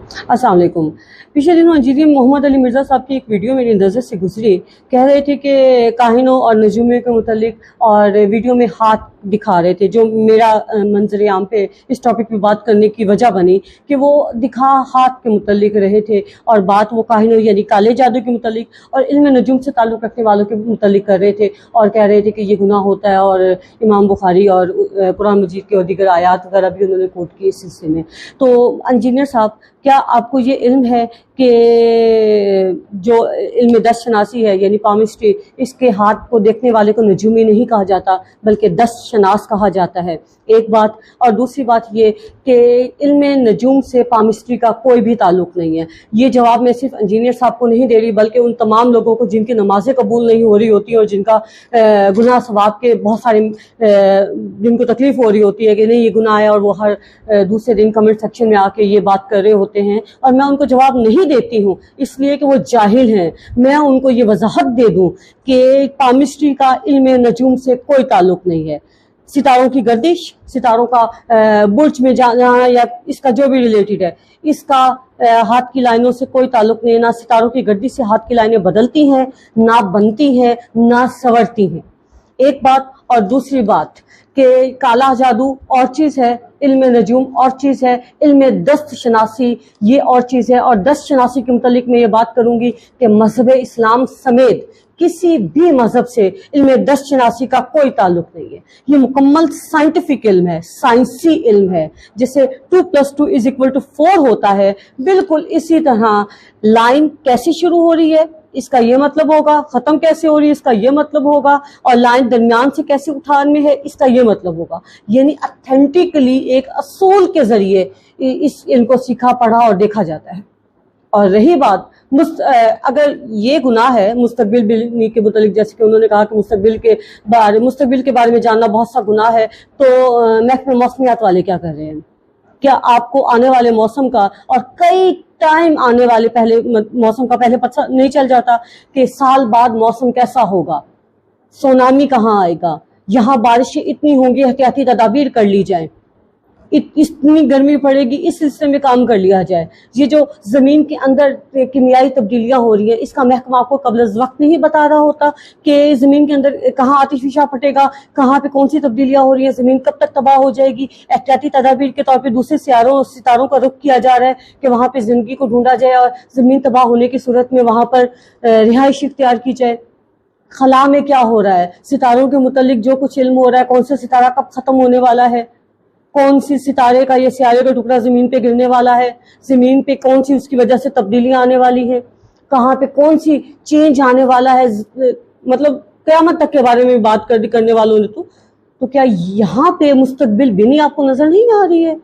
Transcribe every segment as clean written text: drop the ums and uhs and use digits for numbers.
अस्सलाम वालेकुम। पिछले दिनों इंजीनियर मोहम्मद अली मिर्ज़ा साहब की एक वीडियो मेरी नज़र से गुजरी। कह रहे थे कि काहिनों और नजूमियों के मुतालिक, और वीडियो में हाथ दिखा रहे थे, जो मेरा मंजर आम पे इस टॉपिक पे बात करने की वजह बनी कि वो दिखा हाथ के मुतालिक रहे थे और बात वो काहिनों यानी काले जादू के मुतालिक और इल्म नजूम से ताल्लुक़ रखने वालों के मुतालिक कर रहे थे, और कह रहे थे कि ये गुनाह होता है, और इमाम बुखारी और कुरान मजीद के और दीगर आयात वगैरह भी उन्होंने कोट की इस सिलसिले में। तो इंजीनियर साहब, क्या आपको ये इल्म है कि जो इल्म दस्त शनासी है यानी पामिस्ट्री, इसके हाथ को देखने वाले को नजूमी नहीं कहा जाता बल्कि दस्त शनास कहा जाता है, एक बात। और दूसरी बात ये कि इल्म नजूम से पामिस्ट्री का कोई भी ताल्लुक नहीं है। ये जवाब मैं सिर्फ इंजीनियर साहब को नहीं दे रही बल्कि उन तमाम लोगों को जिनकी नमाज़ें कबूल नहीं हो रही होती और जिनका गुनाह सवाब के बहुत सारे जिनको तकलीफ हो रही होती है कि नहीं ये गुनाह है, और वो हर दूसरे दिन कमेंट सेक्शन में आके ये बात कर रहे होते हैं, और मैं उनको जवाब नहीं देती हूँ इसलिए कि वो जाहिल हैं। मैं उनको ये वजाहत दे दूँ कि पामिस्ट्री का इल्म नजूम से कोई ताल्लुक नहीं है। सितारों की गर्दिश, सितारों का बुर्ज में जाना या इसका जो भी रिलेटेड है, इसका हाथ की लाइनों से कोई ताल्लुक नहीं है। ना सितारों की गर्दिश से हाथ की लाइनें बदलती हैं, ना बनती हैं, ना संवरती हैं, एक बात। और दूसरी बात कि काला जादू और चीज़ है, इल्म नजूम और चीज़ है, इल्म दस्त शनासी ये और चीज़ है। और दस्त शनासी के मुतालिक मैं ये बात करूँगी कि मजहब इस्लाम समेत किसी भी मजहब से इल्म दस्त शनासी का कोई ताल्लुक नहीं है। ये मुकम्मल साइंटिफिक इल्म है, साइंसी इल्म है। जैसे 2 + 2 = 4 होता है, बिल्कुल इसी तरह लाइन कैसे शुरू हो रही है इसका ये मतलब होगा, ख़त्म कैसे हो रही है इसका ये मतलब होगा, और लाइन दरमियान से कैसे उठान में है इसका ये मतलब होगा। यानी ऑथेंटिकली एक असूल के ज़रिए इस इनको सीखा पढ़ा और देखा जाता है। और रही बात अगर ये गुनाह है मुस्तकबिल के मुतालिक, जैसे कि उन्होंने कहा कि मुस्तकबिल के बारे में जानना बहुत सा गुनाह है, तो महकमे मौसमियात वाले क्या कर रहे हैं? क्या आपको आने वाले मौसम का और कई टाइम आने वाले पहले मौसम का पहले पता नहीं चल जाता कि साल बाद मौसम कैसा होगा, सुनामी कहाँ आएगा, यहाँ बारिशें इतनी होंगी, एहतियाती तदाबीर कर ली जाए, इतनी गर्मी पड़ेगी, इस सिलसिले में काम कर लिया जाए। ये जो ज़मीन के अंदर कीमियाई तब्दीलियाँ हो रही हैं, इसका महकमा आपको कबल वक्त नहीं बता रहा होता कि ज़मीन के अंदर कहाँ आतिश फिशा फटेगा, कहाँ पे कौन सी तब्दीलियाँ हो रही हैं, ज़मीन कब तक तबाह हो जाएगी। एहतियाती तदाबीर के तौर पर दूसरे सितारों का रुख किया जा रहा है कि वहाँ पर ज़िंदगी को ढूंढा जाए और ज़मीन तबाह होने की सूरत में वहाँ पर रिहाइश इख्तियार की जाए। खला में क्या हो रहा है, सितारों के मुतालिक जो कुछ इल्म हो रहा है, कौन सा सितारा कब ख़त्म होने वाला है, कौन सी सितारे का ये सियारे का टुकड़ा ज़मीन पे गिरने वाला है, ज़मीन पे कौन सी उसकी वजह से तब्दीलियां आने वाली है, कहाँ पे कौन सी चेंज आने वाला है, मतलब क़यामत तक के बारे में बात करने वालों ने तो क्या यहाँ पे मुस्तकबिल भी नहीं आपको नजर नहीं आ रही है?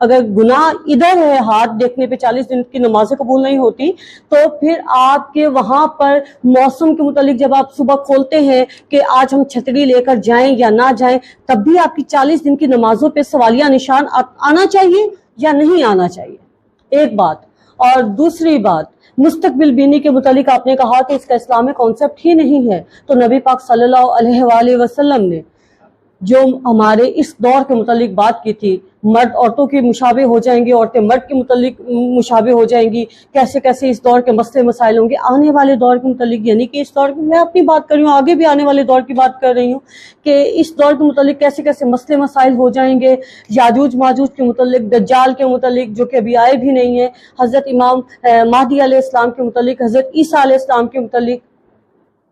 अगर गुनाह इधर है, हाथ देखने पे 40 दिन की नमाजें कबूल नहीं होती, तो फिर आपके वहां पर मौसम के मुतालिक जब आप सुबह खोलते हैं कि आज हम छतरी लेकर जाएं या ना जाएं, तब भी आपकी 40 दिन की नमाजों पे सवालिया निशान आना चाहिए या नहीं आना चाहिए, एक बात। और दूसरी बात, मुस्तकबिल बीनी के मुतालिक आपने कहा कि इसका इस्लाम में कॉन्सेप्ट ही नहीं है, तो नबी पाक सल्लल्लाहु अलैहि वसल्लम ने जो हमारे इस दौर के मुतालिक बात की थी, मर्द औरतों के मुशाबे हो जाएंगे, औरतें मर्द के मुतालिक मुशाबे हो जाएंगी, कैसे कैसे इस दौर के मसले मसाइल होंगे आने वाले दौर के मुतालिक, यानी कि इस दौर की मैं अपनी बात कर रही हूँ, आगे भी आने वाले दौर की बात कर रही हूँ कि इस दौर के मुतालिक कैसे कैसे मसले मसाइल हो जाएंगे, याजूज माजूज के मुतालिक, दज्जाल के मुतालिक जो कि अभी आए भी नहीं है, हज़रत इमाम महदी अलैहिस्सलाम के मुतालिक, हज़रत ईसा अलैहिस्सलाम के मुतालिक,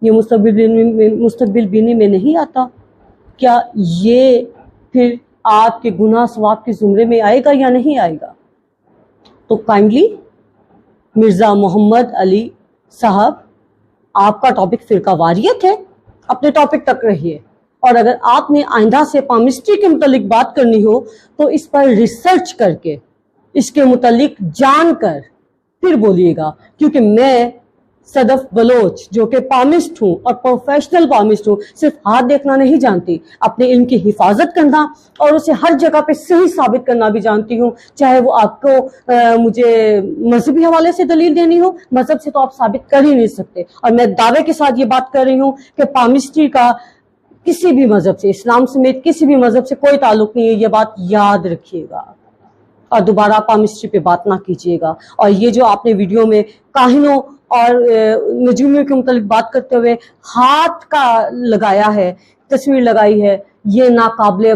ये मुस्तकबिल बीनी में नहीं आता। क्या ये फिर आपके गुनाह सवाब के ज़ुमरे में आएगा या नहीं आएगा? तो काइंडली मिर्ज़ा मोहम्मद अली साहब, आपका टॉपिक फ़िरका वारियत है, अपने टॉपिक तक रहिए, और अगर आपने आइंदा से पामिस्ट्री के मुतालिक बात करनी हो तो इस पर रिसर्च करके, इसके मुतालिक जानकर फिर बोलिएगा, क्योंकि मैं सदफ बलोच जो कि पामिस्ट हूँ और प्रोफेशनल पामिस्ट हूँ, सिर्फ हाथ देखना नहीं जानती, अपने इल्म की हिफाजत करना और उसे हर जगह पे सही साबित करना भी जानती हूँ। चाहे वो आपको मुझे मजहबी हवाले से दलील देनी हो, मजहब से तो आप साबित कर ही नहीं सकते, और मैं दावे के साथ ये बात कर रही हूँ कि पामिस्ट्री का किसी भी मजहब से, इस्लाम समेत किसी भी मजहब से कोई ताल्लुक नहीं है, ये बात याद रखिएगा। اور دوبارہ پامسٹری پہ بات نہ کیجیے گا. اور یہ جو آپ نے ویڈیو میں کاہنوں اور نجومیوں کے متعلق بات کرتے ہوئے ہاتھ کا لگایا ہے، تصویر لگائی ہے، یہ ناقابل